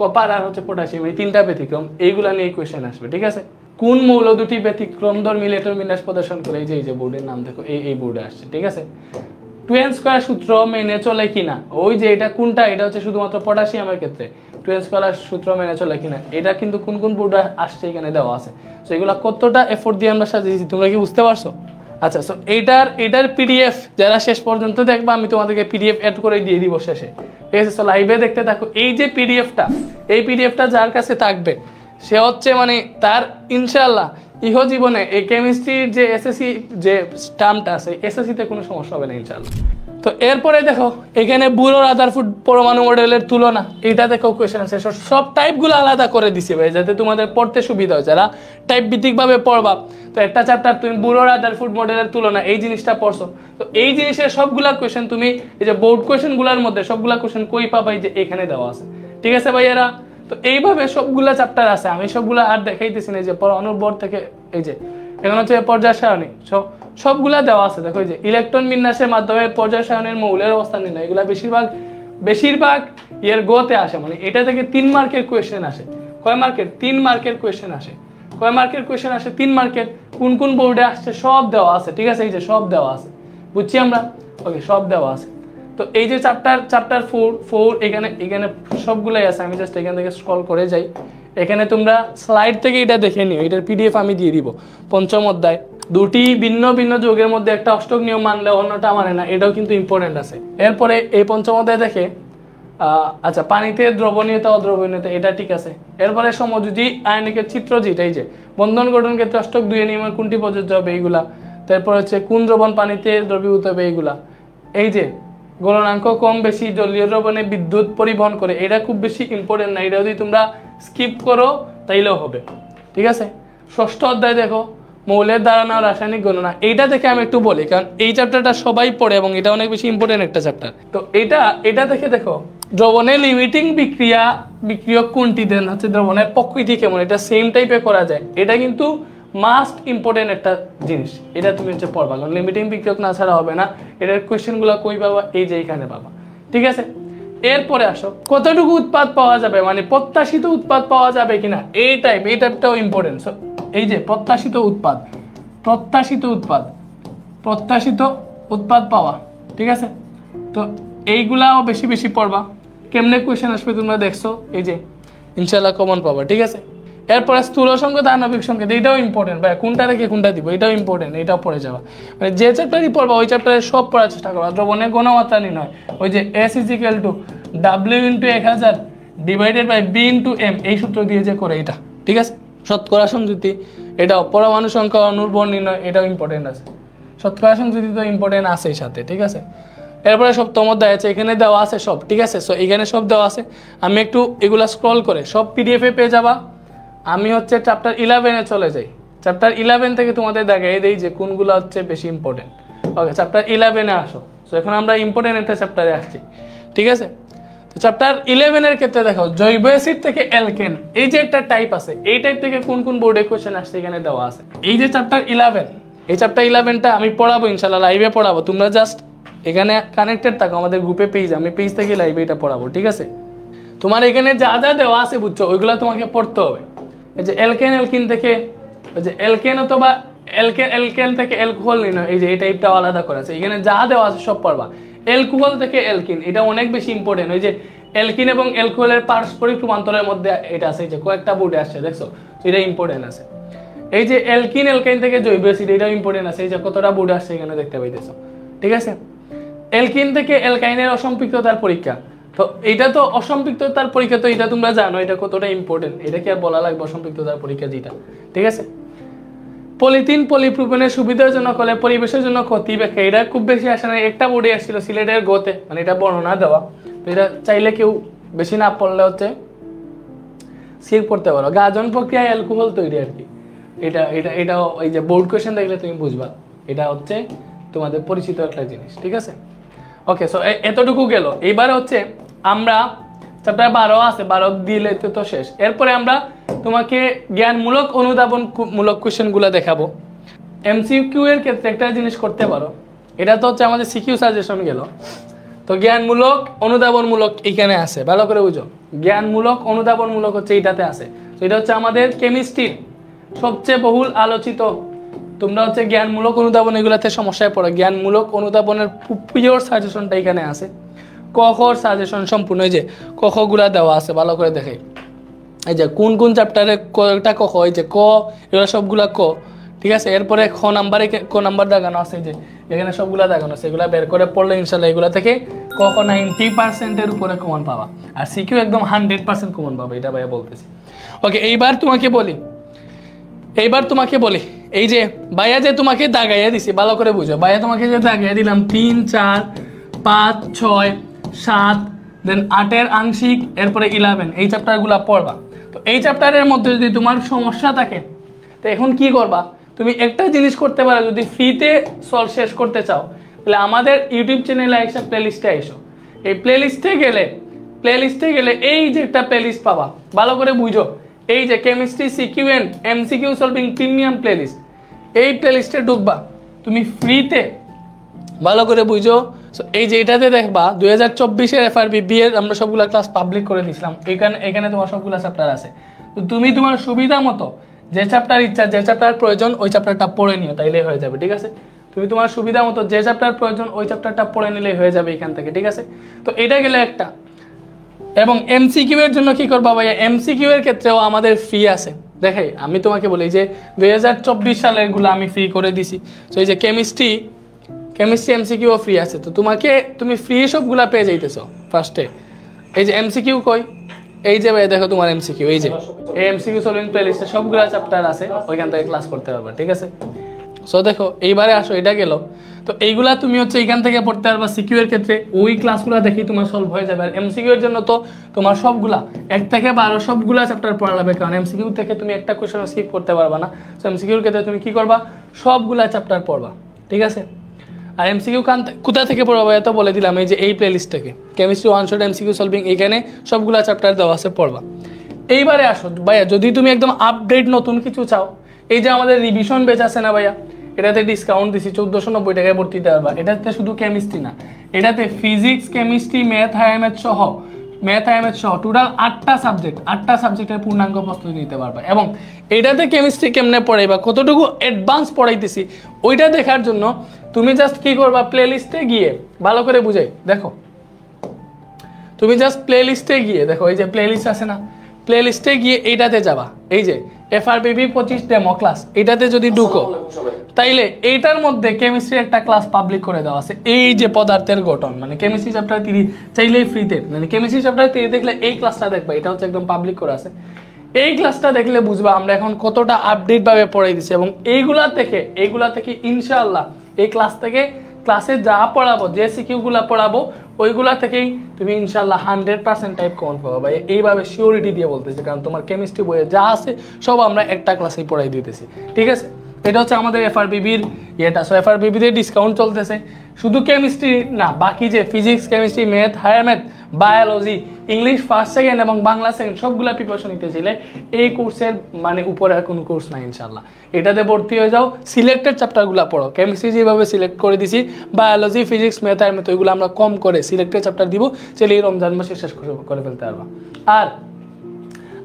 কপার আর হচ্ছে পটাশিয়াম, এই তিনটা ব্যতিক্রম, এইগুলা নিয়ে কোয়েশ্চেন আসবে, ঠিক আছে। কোন মৌল দুটি ব্যতিক্রমধর্মী ইলেকট্রন বিন্যাস প্রদর্শন করে, এই যে বোর্ডের নাম দেখো, এই বোর্ডে আসছে, ঠিক আছে। 2n স্কয়ার সূত্র মেনে চলে কিনা, ওই যে এটা কোনটা, এটা হচ্ছে শুধুমাত্র পটাশিয়ামের ক্ষেত্রে 2n স্কয়ার সূত্র মেনে চলে কিনা, এটা কিন্তু কোন কোন বোর্ডে আসছে এখানে দেওয়া আছে। তো এগুলা কতটা এফোর্ট দিয়ে আমরা সাজিয়েছি তোমরা কি বুঝতে পারছো? আচ্ছা, সো এটার পিডিএফ যারা শেষ পর্যন্ত দেখবা, আমি তোমাদেরকে পিডিএফ অ্যাড করে দিয়ে দিব শেষে, ঠিক আছে। সো লাইভে দেখতে থাকো। এই যে পিডিএফটা, এই পিডিএফটা যার কাছে থাকবে সে হচ্ছে মানে তার ইনশাআল্লাহ ইহ জীবনে এই কেমিস্ট্রির যে এসএসসি যে টার্মটা আছে, এসএসসিতে কোনো সমস্যা হবে না ইনশাআল্লাহ। তো এরপরে দেখো এখানে বুরো রাদারফোর্ড পরমাণু মডেলের তুলনা, এটা দেখো কোয়েশ্চেন আছে, সব টাইপগুলো আলাদা করে দিছি ভাই, যাতে তোমাদের পড়তে সুবিধা হয়, যারা টাইপ ভিত্তিকভাবে পড়বা। তো একটা চ্যাপ্টার তুমি বুরো রাদারফোর্ড মডেলের তুলনা, এই জিনিসটা পড়ছো, তো এই জিনিসের সবগুলা কোয়েশ্চেন তুমি এই যে বোর্ড কোয়েশ্চেনগুলোর মধ্যে সবগুলা কোয়েশ্চেন কই পাবা, এই যে এখানে দেওয়া আছে, ঠিক আছে ভাইয়েরা। তো এইভাবে সবগুলা চ্যাপ্টার আছে, আমি সবগুলা আর দেখাইতেছি না, যে পরমাণুর বোর্ড থেকে এই যে এখানে হচ্ছে পর্যায় সারণী, সবগুলা দেওয়া আছে। দেখো যে ইলেকট্রন বিন্যাসের মাধ্যমে পর্যায় সারণীর মৌলের অবস্থান নির্ণয়, এগুলা বেশিরভাগ এর গোতে আসে, মানে এটা থেকে 3 মার্কের কোয়েশ্চেন আসে। কয় মার্কের? 3 মার্কের কোয়েশ্চেন আসে। কয় মার্কের কোয়েশ্চেন আসে? 3 মার্কের। কোন কোন বোর্ডে আসছে সব দেওয়া আছে, ঠিক আছে, এই যে সব দেওয়া আছে, বুঝছি আমরা, ওকে, সব দেওয়া আছে। তো এই যে চ্যাপ্টার 4 এখানে সবগুলাই আছে, আমি জাস্ট এখান থেকে স্ক্রল করে যাই, এখানে তোমরা স্লাইড থেকে এটা দেখে নিও, এটার পিডিএফ আমি দিয়ে দিব। পঞ্চম অধ্যায়, দুটি ভিন্ন ভিন্ন যৌগের মধ্যে একটা অষ্টক নিয়ম মানলে অন্যটা মানে না, এটাও কিন্তু ইম্পর্টেন্ট আছে। এরপরে এই পঞ্চম অধ্যায় দেখে আচ্ছা, পানিতে দ্রবণীয়তা অদ্রবণীয়তা, এটা ঠিক আছে। এরপরে সমযোজী আয়নিকের চিত্রজিৎ, এই যে বন্ধন গঠন ক্ষেত্রে অষ্টক 2 এর নিয়মে কোনটি প্রযোজ্য হবে, এইগুলা। তারপর হচ্ছে কোন দ্রবণ পানিতে দ্রবীভূত হবে, এইগুলা। এই যে গলনাঙ্ক কম বেশি জলীয় দ্রবণে বিদ্যুৎ পরিবহন করে, এটা খুব বেশি ইম্পর্টেন্ট না, এটা যদি তোমরা স্কিপ করো তাইলেও হবে, ঠিক আছে। ষষ্ঠ অধ্যায় দেখো মৌলের ধারণা রাসায়নিক গণনা, এইটা দেখে আমি একটু বলি, কারণ এই চ্যাপ্টারটা সবাই পড়ে এবং এটা অনেক বেশি ইম্পর্টেন্ট একটা চ্যাপ্টার। তো এটা দেখে দেখো দ্রবণের লিমিটিং বিক্রিয়ক কোনটি, দেন হচ্ছে দ্রবণের প্রকৃতি কেমন, এটা সেম টাইপে করা যায়, এটা কিন্তু মাস্ট ইম্পর্টেন্ট একটা জিনিস, এটা তুমি হচ্ছে পড়বা, কারণ লিমিটিং বিক্রিয়ক না ছাড়া হবে না। এটার কোয়েশ্চেনগুলো কই পাবা, এই যে এইখানে পাবা, ঠিক আছে। এরপরে আসো কতটুকু উৎপাদ পাওয়া যাবে, মানে প্রত্যাশিত উৎপাদ পাওয়া যাবে কিনা, এই টাইপটাও ইম্পর্টেন্ট। এই যে প্রত্যাশিত উৎপাদ পাওয়া, ঠিক আছে। তো এইগুলাও বেশি বেশি পড়বা। কেমনে কোয়েশ্চেন আসবে তোমরা দেখছো, এই যে ইনশাআল্লাহ কমন পাবা, ঠিক আছে। এরপরে স্থূল সংকেত আণবিক সংকেত, এটাও ইম্পর্টেন্ট ভাই, কোনটা রেখে কোনটা দিব, এটাও ইম্পর্টেন্ট, এটাও পড়ে যাওয়া, মানে যে চ্যাপ্টারই পড়বা ওই চ্যাপ্টারে সব পড়ার চেষ্টা করবা। দ্রবণের ঘনমাত্রা নির্ণয়, ওই যে S = W × 1000 / B × M, এই সূত্র দিয়ে যে করে এটা, ঠিক আছে। শতকরা সংযুতি, এটাও পরমাণু সংখ্যা অণুর ভর নির্ণয়, এটাও ইম্পর্টেন্ট আছে। শতকরা সংযুতি তো ইম্পর্টেন্ট আছে সাথে, ঠিক আছে। এরপরে সপ্তম অধ্যায় আছে, এখানে দেওয়া আছে সব, ঠিক আছে। সো এখানে সব দেওয়া আছে, আমি একটু এগুলা স্ক্রল করে সব পিডিএফে পেয়ে যাবা। আমি হচ্ছে চ্যাপ্টার 11-এ চলে যাই, চ্যাপ্টার 11 থেকে তোমাদের দেখাই দেই যে কোনগুলো হচ্ছে বেশি ইম্পর্টেন্ট। ওকে, চ্যাপ্টার 11-এ আসো। সো এখন আমরা ইম্পর্টেন্ট একটা চ্যাপ্টারে আসছি, ঠিক আছে। তো চ্যাপ্টার 11-এর ক্ষেত্রে দেখো জৈব অ্যাসিড থেকে অ্যালকেন, এই যে একটা টাইপ আছে, এই টাইপ থেকে কোন কোন বোর্ডে কোশ্চেন আসছে এখানে দেওয়া আছে। এই যে চ্যাপ্টার 11, এই চ্যাপ্টার 11টা আমি পড়াবো ইনশাআল্লাহ, লাইভে পড়াবো, তোমরা জাস্ট এখানে কানেক্টেড থাকো, আমাদের গ্রুপে পেজ, আমি পেজ থেকে লাইভে এটা পড়াবো, ঠিক আছে। তোমার এখানে যা যা দেওয়া আছে বুঝছো, ওইগুলো তোমাকে পড়তে হবে। এই যে অ্যালকিন থেকে, ওই যে অ্যালকেন অথবা অ্যালকেন থেকে অ্যালকোহল নির্ণয়, এই যে এই টাইপটা আলাদা করা আছে, এখানে যা দেওয়া আছে সব পড়বা। অ্যালকোহল থেকে অ্যালকিন, এটা অনেক বেশি ইম্পর্টেন্ট, ওই যে অ্যালকিন এবং অ্যালকোহলের পারস্পরিক রূপান্তরের মধ্যে এটা আছে, এই যে কয়েকটা বোর্ডে আসছে দেখছো, এটা ইম্পর্টেন্ট আছে। এই যে অ্যালকাইন থেকে জৈব অ্যাসিড, এটাও ইম্পর্টেন্ট আছে, এই যে কতটা বোর্ডে আসছে এখানে দেখতে পাইতেছো, ঠিক আছে। অ্যালকিন থেকে অ্যালকাইনের অসম্পৃক্ততার পরীক্ষা, তো এটা তো অসম্পৃক্ততার পরীক্ষা, তো এটা তোমরা জানো এটা কতটা ইম্পর্টেন্ট, এটা কি আর বলা লাগবে, অসম্পৃক্ততার পরীক্ষা যেটা, ঠিক আছে। পলিথিন পলিপ্রোপেনের সুবিধাজনক হলে পরিবেশের জন্য ক্ষতি ব্যাখ্যা, এটা খুব বেশি আসে না, একটা বোর্ডে আসছিল সিলেটের গোতে, মানে এটা বর্ণনা দেওয়া, তো এটা চাইলে কেউ বেশি না পড়লে হচ্ছে স্কিপ করতে পারো। গাজন প্রক্রিয়ায় অ্যালকোহল তৈরি আর কি, এটা এটা এটাও এই যে বোর্ড কোয়েশ্চেন দেখলে তুমি বুঝবা এটা হচ্ছে তোমাদের পরিচিত একটা জিনিস, ঠিক আছে? ওকে, সো এতটুকু গেল। এইবার হচ্ছে আমরা চ্যাপ্টার 12 আছে, 12 দিলে তো শেষ। এরপরে আমরা তোমাকে জ্ঞানমূলক অনুধাবনমূলক কোয়েশ্চেনগুলো দেখাবো। এমসিকিউ এর ক্ষেত্রে একটা জিনিস করতে পারো, এটা তো হচ্ছে আমাদের সিকিউ সাজেশন গেল। তো জ্ঞানমূলক অনুধাবনমূলক এখানে আছে, ভালো করে বুঝো। জ্ঞানমূলক অনুধাবনমূলক হচ্ছে এইটাতে আছে। তো এটা হচ্ছে আমাদের কেমিস্ট্রির সবচেয়ে বহুল আলোচিত। তোমরা হচ্ছে জ্ঞানমূলক অনুধাবন এগুলাতে সমস্যায় পড়ো। জ্ঞানমূলক অনুধাবনের পিওর সাজেশনটা এখানে আছে। ক খ সাজেশন সম্পূর্ণ, এই যে ক খ গুলা দেওয়া আছে, ভালো করে দেখে। এই যে কোন কোন চ্যাপ্টারে কয়টা ক খ, এই যে ক এগুলো সবগুলা ক, ঠিক আছে? এরপরে খ নাম্বারে ক নাম্বার দেখানো আছে, যে এখানে সবগুলা দেখানো আছে। এগুলা বের করে পড়লে ইনশাল্লাহ এগুলা থেকে ক খ 90% উপরে কমন পাবা, আর সিকিউ একদম 100% কমন পাবা, এটা ভাইয়া বলতেছি। ওকে, এইবার তোমাকে বলি এই যে ভাইয়া যে তোমাকে দাগাইয়া দিছি, ভালো করে বুঝো। ভাইয়া তোমাকে যে দাগাইয়া দিলাম 3, 4, 5, 6, 7, দেন 8-এর আংশিক, এরপরে 11, এই চ্যাপ্টারগুলো পড়বা। তো এই চ্যাপ্টারের মধ্যে যদি তোমার সমস্যা থাকে, তো এখন কি করবা? তুমি একটা জিনিস করতে পারো, যদি ফ্রিতে সলভ শেষ করতে চাও তাহলে আমাদের ইউটিউব চ্যানেলে একটা প্লেলিস্টে এসো। এই প্লেলিস্টে গেলে এই যে একটা প্লেলিস্ট পাবা, ভালো করে বুঝো। এই যে chemistry CQ and MCQ solving premium playlist, এই প্লেলিস্টে ঢুকবা তুমি ফ্রিতে, ভালো করে বুঝো। এই যে এটাতে দেখবা 2024-এর FRBB এর আমরা সবগুলা ক্লাস পাবলিক করে দিয়েছিলাম। এখানে তোমার সবগুলা চ্যাপ্টার আছে। তো তুমি তোমার সুবিধা মতো যে চ্যাপ্টার ইচ্ছা, যে চ্যাপ্টার প্রয়োজন ওই চ্যাপ্টারটা পড়ে নিও, তাইলেই হয়ে যাবে, ঠিক আছে? তুমি তোমার সুবিধা মতো যে চ্যাপ্টার প্রয়োজন ওই চ্যাপ্টারটা পড়ে নিলেই হয়ে যাবে এখান থেকে, ঠিক আছে? তো এটা গেলে একটা। এবং এমসিকিউ এর জন্য কি করবা ভাইয়া? এমসিকিউ এর ক্ষেত্রেও আমাদের ফ্রি আছে। দেখে আমি তোমাকে বলি যে 2024 সালের গুলো আমি ফ্রি করে দিছি। তো এই যে কেমিস্ট্রি এমসিকিউ ফ্রি আছে। তো তুমি ফ্রি সবগুলা পেয়ে যাইতেছো ফার্স্টে। এই যে এমসিকিউ কই, এই যে ভাই দেখো তোমার এমসিকিউ, এই যে এই এমসিকিউ সলভিং প্লেলিস্টে সবগুলা চ্যাপ্টার আছে, ওইখান থেকে ক্লাস করতে পারবে, ঠিক আছে? সো দেখো এইবারে আসো, এটা গেল। তো এইগুলা তুমি হচ্ছে এখান থেকে পড়তে পারবা। সিকিউ এর ক্ষেত্রে ওই ক্লাসগুলো দেখেই তোমার সলভ হয়ে যাবে। আর এমসিকিউ এর জন্য তো তোমার সবগুলা 1 থেকে 12 সবগুলা চ্যাপ্টার পড়া লাগবে, কারণ এমসিকিউ থেকে তুমি একটা কোশ্চেন স্কিপ করতে পারবা না। সো এমসিকিউর ক্ষেত্রে তুমি কি করবা? সবগুলা চ্যাপ্টার পড়বা, ঠিক আছে? আর এমসিকিউ কোথা থেকে পড়বা এত বলে দিলাম, এই যে এই প্লেলিস্ট থেকে chemistry one shot MCQ solving, এখানে সবগুলা চ্যাপ্টার দেওয়া আছে, পড়বা। এইবারে আসো ভাইয়া, যদি তুমি একদম আপডেট নতুন কিছু চাও, এই যে আমাদের রিভিশন বেচ আছে না ভাইয়া, এটাতে ডিসকাউন্ট দিছি 1490 টাকায় ভর্তি দিতে পারবা। এটাতে শুধু কেমিস্ট্রি না, এটাতে ফিজিক্স, কেমিস্ট্রি, ম্যাথ, আইএমএস সহ টোটাল 8টা সাবজেক্টের পূর্ণাঙ্গ প্রস্তুতি নিতে পারবা। এবং এটাতে কেমিস্ট্রি কেমনে পড়াইবা, কতটুকু অ্যাডভান্স পড়াইতেছি, ওইটা দেখার জন্য তুমি জাস্ট কি করবা? প্লেলিস্টে গিয়ে, ভালো করে বুঝাই দেখো, তুমি জাস্ট প্লেলিস্টে গিয়ে দেখো, এই যে প্লেলিস্ট আছে না, প্লেলিস্টে গিয়ে এইটাতে যাবা। এই যে FRBB 25 ডেমো ক্লাস, এটাতে যদি ঢুকো তাইলে এইটার মধ্যে কেমিস্ট্রি একটা ক্লাস পাবলিক করে দেওয়া আছে। এই যে পদার্থের গঠন, মানে কেমিস্ট্রি চ্যাপ্টার 3 চাইলেই ফ্রিতে, মানে কেমিস্ট্রি চ্যাপ্টার 3 দেখলে এই ক্লাসটা দেখবা, এটা হচ্ছে একদম পাবলিক করে আছে। এই ক্লাসটা দেখলে বুঝবা আমরা এখন কতটা আপডেট ভাবে পড়াই দিচ্ছি। এবং এইগুলা থেকে ইনশাআল্লাহ এই ক্লাসে যা পড়াবো, যে সিকিউগুলা পড়াবো, ওইগুলা থেকেই তুমি ইনশাআল্লাহ 100% টাইপ কমন পাবো ভাই, এইভাবে সিওরিটি দিয়ে বলতেছি। কারণ তোমার কেমিস্ট্রি বইয়ে যা আছে সব আমরা একটা ক্লাসেই পড়াই দিতেছি, ঠিক আছে? এটা হচ্ছে আমাদের FRBBর ইয়েটা। সো FRBBতে ডিসকাউন্ট চলতেছে, শুধু কেমিস্ট্রি না, বাকি যে physics, chemistry, math, higher math, biology, English first second এবং বাংলা সেকেন্ড সবগুলা প্রিপারেশন নিতে চাইলে এই কোর্সের মানে উপরে আর কোনো কোর্স নাই ইনশাআল্লাহ। এটাতে ভর্তি হয়ে যাও, সিলেক্টেড চ্যাপ্টারগুলো পড়ো। কেমিস্ট্রি যেভাবে সিলেক্ট করে দিছি, biology, physics, math, higher math ওইগুলো আমরা কম করে সিলেক্টেড চ্যাপ্টার দিব, চাইলে এই রমজান মাসে শেষ করে ফেলতে পারবা। আর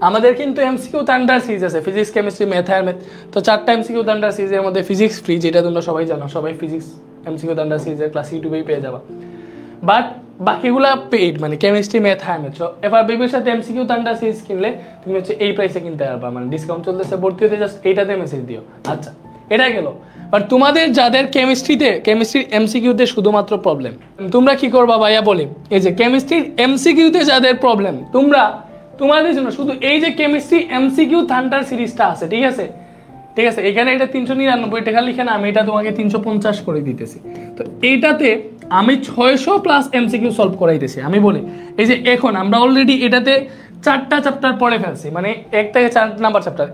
আমাদের কিন্তু এমসিকিউ থান্ডার সিরিজ আছে, physics, chemistry, math, higher math. তো 4টা এমসিকিউ থান্ডার সিরিজের মধ্যে ফিজিক্স ফ্রি, যেটা তোমরা সবাই জানো, সবাই ফিজিক্স এমসিকিউ থান্ডার সিরিজের ক্লাস ইউটিউবেই পেয়ে যাবা। বাট বাকিগুলা পেইড, মানে কেমিস্ট্রি, ম্যাথ, হায়ার ম্যাথ। FRBBর সাথে এমসিকিউ থান্ডার সিরিজ কিনলে তুমি হচ্ছে এই প্রাইসে কিনতে পারবা, মানে ডিসকাউন্ট চলতেছে, ভর্তি হতে জাস্ট এইটাতে মেসেজ দিও। আচ্ছা, এটা গেল। বাট তোমাদের যাদের কেমিস্ট্রির এমসিকিউতে শুধুমাত্র প্রবলেম, তোমরা কি করবা ভাইয়া বলি, এই যে কেমিস্ট্রির এমসিকিউতে যাদের প্রবলেম, তোমাদের জন্য শুধু এই যে কেমিস্ট্রি এমসিকিউ থান্ডার সিরিজটা আছে, ঠিক আছে? এখানে এটা 399 টাকা লিখে না, আমি এটা তোমাকে 350 করে দিতেছি। তো এইটাতে আমি 600+ এমসিকিউ সলভ করাইতেছি। আমি বলি এই যে এখন আমরা অলরেডি এটাতে 4টা চ্যাপ্টার পড়ে ফেলছি, মানে 1 থেকে 4 নাম্বার চ্যাপ্টার।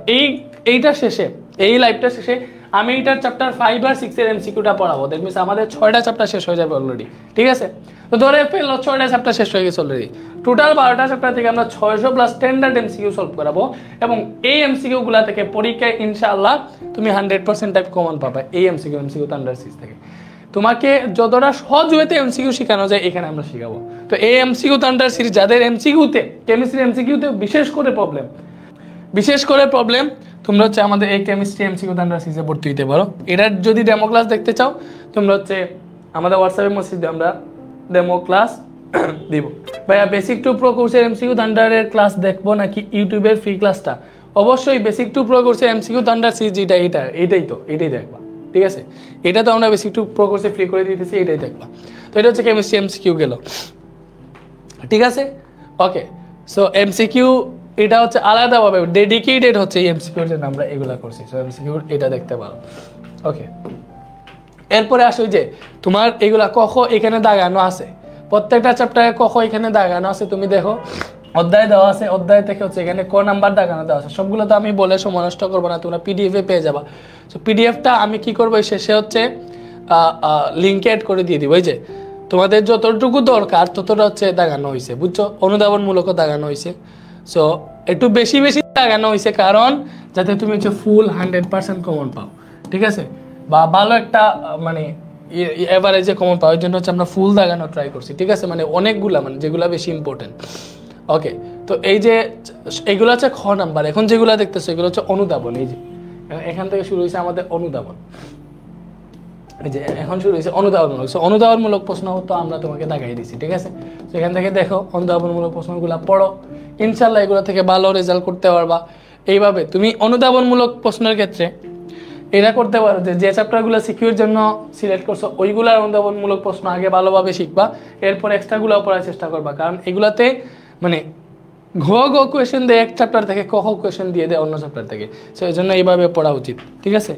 এইটা শেষে এই লাইভটা শেষে আমি এটার চ্যাপ্টার 5 আর 6 এর এমসিকিউটা পড়াবো। দ্যাট মিন্স আমাদের 6টা চ্যাপ্টার শেষ হয়ে যাবে অলরেডি, ঠিক আছে? তো ধরে ফেললো 6টা চ্যাপ্টার শেষ হয়ে গেছে অলরেডি। টোটাল 12টা চ্যাপ্টার থেকে আমরা 600 প্লাস স্ট্যান্ডার্ড এমসিকিউ সলভ করাবো, এবং এই এমসিকিউ গুলা থেকে পরীক্ষায় ইনশাআল্লাহ তুমি 100% টাইপ কমন পাবে এই এমসিকিউ থান্ডার সিরিজ থেকে। তোমাকে যতটা সহজ ওয়েতে এমসিকিউ শেখানো যায় এখানে আমরা শেখাবো। তো এই এমসিকিউ থান্ডার সিরিজ যাদের এমসিকিউতে, কেমিস্ট্রি এমসিকিউতে বিশেষ করে প্রবলেম, তোমরা হচ্ছে আমাদের এই কেমিস্ট্রি এমসিকিউ থান্ডার সিরিজে ভর্তি হতে পারো। এটার যদি ডেমো ক্লাস দেখতে চাও তোমরা হচ্ছে আমাদের হোয়াটসঅ্যাপে মেসেজ দিও, আমরা ডেমো ক্লাস দিব। ভাইয়া বেসিক টু প্রো কোর্সের এমসিকিউ থান্ডারের ক্লাস দেখবো নাকি ইউটিউবের ফ্রি ক্লাসটা? অবশ্যই বেসিক টু প্রো কোর্সের এমসিকিউ থান্ডার সিরিজ এটাই দেখবা, ঠিক আছে? এটা তো আমরা বেসিক টু প্রো কোর্সে ফ্রি করে দিতেছি, এটাই দেখবা। তো এটা হচ্ছে কেমিস্ট্রি এমসিকিউ গেল, ঠিক আছে? ওকে, সো এমসিকিউ এটা হচ্ছে আলাদাভাবে ডেডিকেটেড হচ্ছে এই এমসিকিউর জন্য আমরা এগুলা করছি। সো এমসিকিউ এটা দেখতে পারো। ওকে, এরপরে আসো যে তোমার এগুলা কখ এখানে দাগানো আছে, প্রত্যেকটা চ্যাপ্টারে কখ এখানে দাগানো আছে, তুমি দেখো অধ্যায় দেওয়া আছে, অধ্যায় থেকে হচ্ছে এখানে ক নাম্বার দাগানো দেওয়া আছে। সবগুলো তো আমি বলে সময় নষ্ট করবো না, তোমরা পিডিএফে পেয়ে যাবা। সো পিডিএফটা আমি কি করবো, শেষে হচ্ছে লিঙ্কে অ্যাড করে দিয়ে দিব। এই যে তোমাদের যতটুকু দরকার ততটা হচ্ছে দাগানো হয়েছে, বুঝছো? অনুধাবনমূলকও দাগানো হয়েছে। সো একটু বেশি দাগানো হয়েছে কারণ যাতে তুমি হচ্ছে ফুল 100% কমন পাও, ঠিক আছে? বা ভালো একটা মানে এভারেজে কমন পাওয়ার জন্য হচ্ছে আমরা ফুল দাগানো ট্রাই করছি, ঠিক আছে? মানে অনেকগুলা, মানে যেগুলো বেশি ইম্পর্টেন্ট। ওকে, তো এই যে এগুলো হচ্ছে খ নাম্বার। এখন যেগুলো দেখতেছো এগুলো হচ্ছে অনুধাবন। এই যে এখান থেকে শুরু হয়েছে আমাদের অনুধাবন, এই যে এখন শুরু হয়েছে অনুধাবনমূলক। সো অনুধাবনমূলক প্রশ্ন তো আমরা তোমাকে দাগাই দিছি, ঠিক আছে? সেখান থেকে দেখো অনুধাবনমূলক প্রশ্নগুলো পড়ো, ইনশাল্লাহ এগুলো থেকে ভালো রেজাল্ট করতে পারবা। এইভাবে তুমি অনুধাবনমূলক প্রশ্নের ক্ষেত্রে এটা করতে পারো যে চ্যাপ্টারগুলো সিকিউর জন্য সিলেক্ট করছো ওইগুলার অনুধাবনমূলক প্রশ্ন আগে ভালোভাবে শিখবা, এরপর এক্সট্রাগুলো পড়ার চেষ্টা করবা। কারণ এগুলাতে মানে ঘ কোয়েশ্চেন দেয় এক চ্যাপ্টার থেকে, ক কোয়েশ্চেন দিয়ে দেয় অন্য চ্যাপ্টার থেকে। সো এই জন্য এইভাবে পড়া উচিত, ঠিক আছে?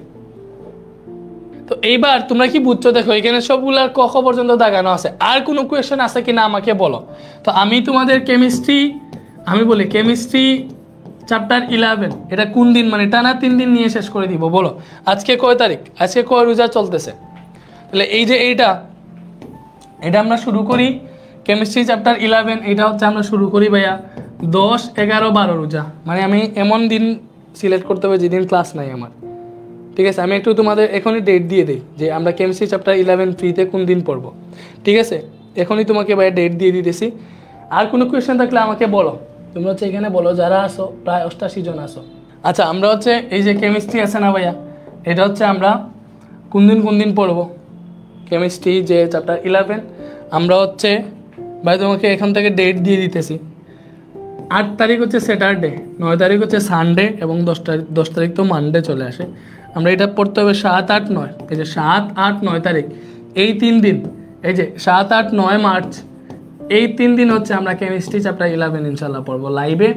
তো এইবার তোমরা কি বুঝছো? দেখো এখানে সবগুলার ক পর্যন্ত দাগানো আছে। আর কোনো কোয়েশ্চেন আছে কিনা আমাকে বলো। তো আমি তোমাদের কেমিস্ট্রি চ্যাপ্টার 11 এটা কোন দিন, মানে টানা 3 দিন নিয়ে শেষ করে দিব বলো। আজকে কয় তারিখ? আজকে কয় রোজা চলতেছে? তাহলে এই যে এটা আমরা শুরু করি কেমিস্ট্রি চ্যাপ্টার 11। এটা হচ্ছে আমরা শুরু করি ভাইয়া 10, 11, 12 রোজা। মানে আমি এমন দিন সিলেক্ট করতে হবে যেদিন ক্লাস নাই আমার, ঠিক আছে? আমি একটু তোমাদের এখনই ডেট দিয়ে দিই যে আমরা কেমিস্ট্রি চ্যাপ্টার 11 ফ্রিতে কোন দিন পড়বো, ঠিক আছে? এখনই তোমাকে ভাইয়া ডেট দিয়ে দিতেছি। আর কোনো কোয়েশ্চেন থাকলে আমাকে বলো, তোমরা হচ্ছে এখানে বলো যারা আসো, প্রায় 88 জন আসো। আচ্ছা, আমরা হচ্ছে এই যে কেমিস্ট্রি আছে না ভাইয়া, এটা হচ্ছে আমরা কোন দিন পড়বো কেমিস্ট্রি যে চ্যাপ্টার 11। আমরা হচ্ছে ভাই তোমাকে এখান থেকে ডেট দিয়ে দিতেছি। 8 তারিখ হচ্ছে স্যাটারডে, 9 তারিখ হচ্ছে সানডে, এবং 10 তারিখ তো মানডে চলে আসে। আমরা এটা পড়তে হবে 7, 8, 9। এই যে 7, 8, 9 তারিখ, এই 3 দিন, এই যে 7, 8, 9 মার্চ, এই 3 দিন হচ্ছে আমরা কেমিস্ট্রি চ্যাপ্টার 11 ইনশাল্লাহ পড়বো লাইভে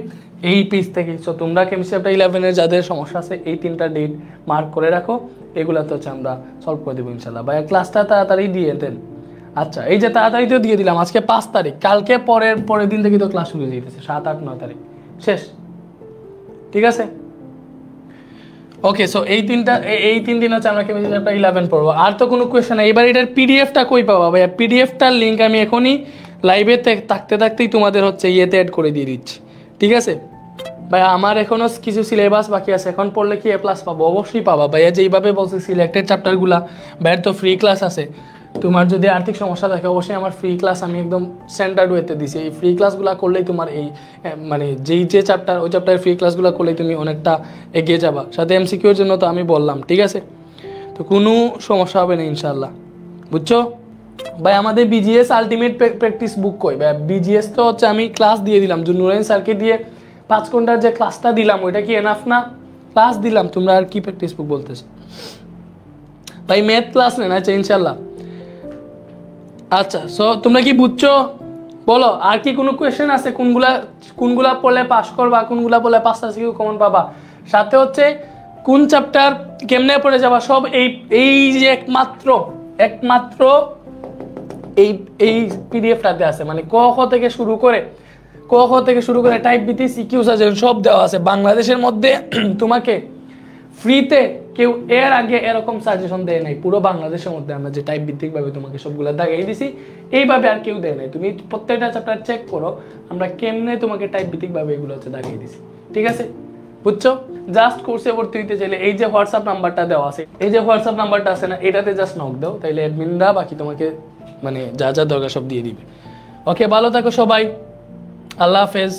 এই পেজ থেকে। সো তোমরা কেমিস্ট্রি চ্যাপ্টার 11 যাদের সমস্যা আছে এই 3টা ডেট মার্ক করে রাখো, এগুলাতে হচ্ছে আমরা সলভ করে দেবো ইনশাল্লাহ। ভাইয়া ক্লাসটা তাড়াতাড়ি দিয়ে দেন। আচ্ছা, এই যে তাড়াতাড়ি তো দিয়ে দিলাম, আজকে 5 তারিখ, কালকে পরের দিন থেকে তো ক্লাস শুরু হয়ে যেতেছে, 7, 8, 9 তারিখ শেষ, ঠিক আছে? ওকে, সো এই 3 দিন হচ্ছে আমরা কেমিস্ট্রি চ্যাপ্টার 11 পড়বো। আর তো কোনো কোয়েশ্চেন নাই। এবার এটার পিডিএফটা কই পাবা ভাইয়া? পিডিএফটার লিঙ্ক আমি এখনই লাইভে থাকতেই তোমাদের হচ্ছে ইয়েতে অ্যাড করে দিয়ে দিচ্ছি, ঠিক আছে ভাইয়া? আমার এখনো কিছু সিলেবাস বাকি আছে, এখন পড়লে কি A+ পাবো? অবশ্যই পাবা ভাইয়া। যেইভাবে বলছি সিলেক্টেড চ্যাপ্টারগুলা ভাইয়ার তো ফ্রি ক্লাস আছে। তোমার যদি আর্থিক সমস্যা থাকে অবশ্যই আমার ফ্রি ক্লাস আমি একদম স্ট্যান্ডার্ড ওয়েতে দিছি। এই ফ্রি ক্লাসগুলো করলেই তোমার এই মানে যে চ্যাপ্টার, ওই চ্যাপ্টারের ফ্রি ক্লাসগুলো করলেই তুমি অনেকটা এগিয়ে যাবা। সাথে এমসিকিউর জন্য তো আমি বললাম, ঠিক আছে? তো কোনো সমস্যা হবে না ইনশাল্লাহ, বুঝছো ভাই? আমাদের বিজিএস আলটিমেট প্র্যাকটিস বুক কই ভাই? বিজিএস তো হচ্ছে আমি ক্লাস দিয়ে দিলাম, নুরাইন স্যারকে দিয়ে 5 ঘন্টার যে ক্লাসটা দিলাম ওইটা কি এনাফ না? ক্লাস দিলাম, তোমরা আর কি প্র্যাকটিস বুক বলতেছো ভাই? ম্যাথ ক্লাস নেন, আচ্ছা ইনশাল্লাহ। আচ্ছা, সো তোমরা কি বুঝছো বলো? আর কি কোনো কোয়েশ্চেন আছে? কোনগুলা পড়লে পাস করবা, কোনগুলা পড়লে 5টা সিকিউ কমন পাবা? সাথে হচ্ছে কোন চ্যাপ্টার কেমনে পড়ে যাবা, সব এই যে একমাত্র এই পিডিএফটাতে আছে। মানে ক থেকে শুরু করে টাইপ বিতে সিকিউ সাজেশন সব দেওয়া আছে। বাংলাদেশের মধ্যে তোমাকে ফ্রিতে কেউ এর আগে এরকম সাজেশন দেয় নাই পুরো বাংলাদেশের মধ্যে। আমরা যে টাইপ ভিত্তিক ভাবে তোমাকে সবগুলো দেখাই দিছি, এইভাবে আর কেউ দেয় নাই। তুমি প্রত্যেকটা চ্যাপ্টার চেক করো আমরা কেমনে তোমাকে টাইপ ভিত্তিক ভাবে এগুলো হচ্ছে দেখাই দিছি, ঠিক আছে? বুঝছো? জাস্ট কোর্সে ভর্তি হইতে চাইলে এই যে হোয়াটসঅ্যাপ নাম্বারটা দেওয়া আছে, এই যে হোয়াটসঅ্যাপ নাম্বারটা আছে না, এটাতে জাস্ট নক দাও, তাইলে অ্যাডমিনরা বাকি তোমাকে মানে যা যা দরকার সব দিয়ে দিবে। ওকে, ভালো থাকো সবাই, আল্লাহ হাফেজ।